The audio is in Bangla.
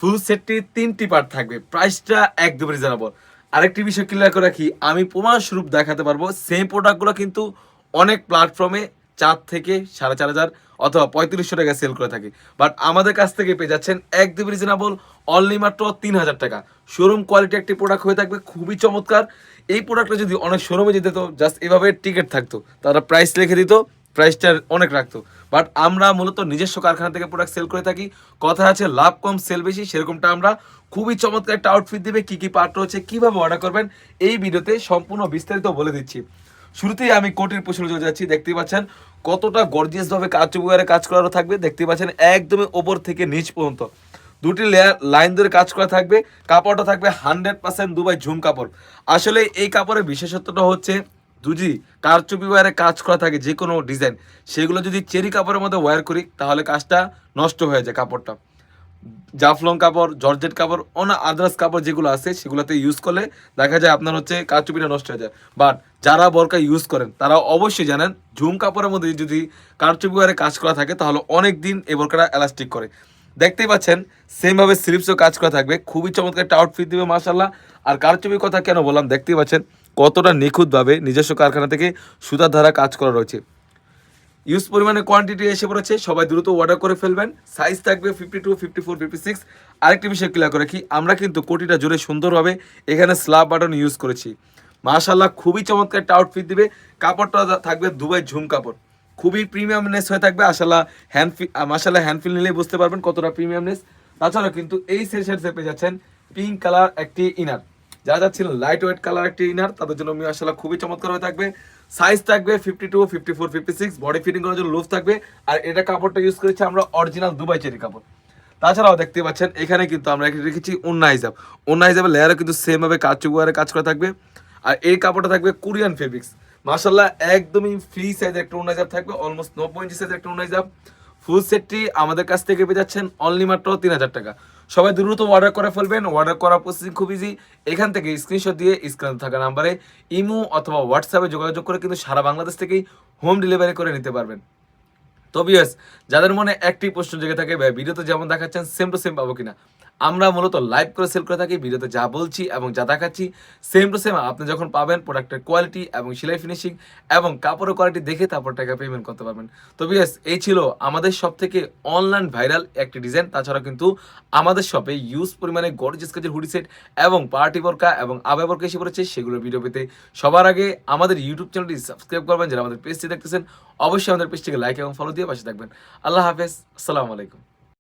ফুল সেটটি ৩টি পার্ট থাকবে, প্রাইসটা একদম রিজনেবল। আরেকটি বিষয় ক্লিয়ার করে রাখি, আমি প্রমাণস্বরূপ দেখাতে পারবো সেম প্রোডাক্টগুলো কিন্তু অনেক প্ল্যাটফর্মে ৪ থেকে ৪,৫০০ অথবা ৩৫০০ টাকা সেল করে থাকি, বাট আমাদের কাছ থেকে পেয়ে যাচ্ছেন একদম রিজনেবল, অনলি মাত্র ৩,০০০ টাকা। শোরুম কোয়ালিটি একটি প্রোডাক্ট হয়ে থাকবে, খুবই চমৎকার। এই প্রোডাক্টটা যদি অনেক শোরুমে যেতে তো জাস্ট এভাবে টিকিট থাকতো, তারা প্রাইস লিখে দিত, প্রাইসটা অনেক রাখতো, বাট আমরা মূলত নিজস্ব কারখানা থেকে প্রোডাক্ট সেল করে থাকি। কথা আছে লাভ কম সেল বেশি, সেরকমটা আমরা খুবই চমৎকার একটা আউটফিট দিবে, কি কি পার্ট রয়েছে, কিভাবে অর্ডার করবেন এই ভিডিওতে সম্পূর্ণ বিস্তারিত বলে দিচ্ছি। শুরুতেই আমি কোটির পোশাক চলে যাচ্ছি। দেখতেই পাচ্ছেন কতটা গর্জিয়াস ভাবে কারচুপিওয়ারে কাজ করানো থাকবে। দেখতেই পাচ্ছেন একদমই ওপর থেকে নিচ পর্যন্ত দুটি লেয়ার লাইন ধরে কাজ করা থাকবে। কাপড়টা থাকবে 100% দুবাই ঝুম কাপড়। আসলে এই কাপড়ের বিশেষত্বটা হচ্ছে যদি কারচুপি ওয়ারে কাজ করা থাকে যে কোনো ডিজাইন, সেগুলো যদি চেরি কাপড়ের মধ্যে ওয়্যার করি তাহলে কাজটা নষ্ট হয়ে যায়। কাপড়টা জাফলং কাপড়, জর্জেট কাপড়, অন্য আদার্স কাপড় যেগুলো আছে সেগুলোতে ইউজ করলে দেখা যায় আপনার হচ্ছে কারচুপিটা নষ্ট হয়ে যায়। বাট যারা বোরকা ইউজ করেন তারা অবশ্যই জানেন ঝুম কাপড়ের মধ্যে যদি কারচুপি ওয়ারে কাজ করা থাকে তাহলে অনেক দিন এই বোরকাটা এলাস্টিক করে। দেখতেই পাচ্ছেন সেমভাবে স্লিপসও কাজ করা থাকবে, খুবই চমৎকার একটা আউটফিট দিবে মাশাআল্লাহ। আর কারচুপির কথা কেন বললাম, দেখতেই পাচ্ছেন কতটা নিখুঁতভাবে নিজস্ব কারখানা থেকে সুতার ধারা কাজ করা রয়েছে। ইউজ পরিমাণে কোয়ান্টিটি এসে পড়েছে, সবাই দ্রুত অর্ডার করে ফেলবেন। সাইজ থাকবে 52, 54, 56। আরেকটি বিষয় ক্লিয়ার করে রাখি, আমরা কিন্তু কোটিটা জুড়ে সুন্দরভাবে এখানে স্ল্যাব বাটন ইউজ করেছি। মাশাআল্লাহ খুবই চমৎকার একটা আউটফিট দিবে। কাপড়টা থাকবে দুবাই ঝুম কাপড়, খুবই প্রিমিয়ামনেস হয়ে থাকবে। মাশাআল্লাহ হ্যান্ডফিল নিলেই বুঝতে পারবেন কতটা প্রিমিয়ামনেস। তাছাড়া কিন্তু এই সেশনে পেয়ে যাচ্ছেন পিঙ্ক কালার একটি ইনার। যারা যাচ্ছিলেন লাইট ওয়েট কালার একটি ইনার, তাদের জন্য মাশাআল্লাহ খুবই চমৎকার হয়ে থাকবে। সাইজ থাকবে 52, 54, 56। বডি ফিটিং করার জন্য লুজ থাকবে। আর এটা কাপড়টা ইউজ করেছি আমরা অরিজিনাল দুবাই চেরি কাপড়। তাছাড়াও দেখতে পাচ্ছেন এখানে কিন্তু আমরা রেখেছি ওন্না হিসাব। ওন্না হিসাবে লেয়ারও কিন্তু সেম ভাবে কারচুপিওয়ারে কাজ করা থাকবে। আর এই কাপড়টা থাকবে কোরিয়ান ফেব্রিক্স। মাশাআল্লাহ একদমই ফ্রি সাইজের একটা ওন্না হিসাব থাকবে, অলমোস্ট 90 ইঞ্চি সাইজের একটা ওন্না হিসাব। ফুল সেটটি আমাদের কাছ থেকে পেয়ে যাচ্ছেন অনলি মাত্র ৩,০০০ টাকা। সবাই দ্রুত অর্ডার করে ফেলবেন। অর্ডার করার প্রসেসিং খুব ইজি। এখান থেকে স্ক্রিনশট দিয়ে স্ক্রিনে থাকা নাম্বারে ইমো অথবা হোয়াটসঅ্যাপে যোগাযোগ করে কিন্তু সারা বাংলাদেশ থেকেই হোম ডেলিভারি করে নিতে পারবেন। তো ভিউয়ার্স, যাদের মনে একটি প্রশ্ন জেগে থাকে ভাই ভিডিওতে যেমন দেখাচ্ছেন সেম টু সেম পাবো কিনা, আমরা মূলত লাইভ করে সেল করে থাকি। ভিডিওতে যা বলছি এবং যা দেখাচ্ছি সেম টু সেম আপনি যখন পাবেন প্রোডাক্টের কোয়ালিটি এবং সেলাই ফিনিশিং এবং কাপড়ের কোয়ালিটি দেখে তারপর টাকা পেমেন্ট করতে পারবেন। তো ভিউয়ার্স, এই ছিল আমাদের সব থেকে অনলাইন ভাইরাল একটি ডিজাইন। তাছাড়া কিন্তু আমাদের শপে ইউজ পরিমাণে গর্জিয়াস কাজের হুডি সেট এবং পার্টি বোরকা এবং আবাই বোরকা এসে পড়েছে। সেগুলোর ভিডিও পেতে সবার আগে আমাদের ইউটিউব চ্যানেলটি সাবস্ক্রাইব করবেন। যারা আমাদের পেজটি দেখতেছেন অবশ্যই আমাদের পেজটিকে লাইক এবং ফলো দিয়ে পাশে থাকবেন। আল্লাহ হাফেজ, আসসালামু আলাইকুম।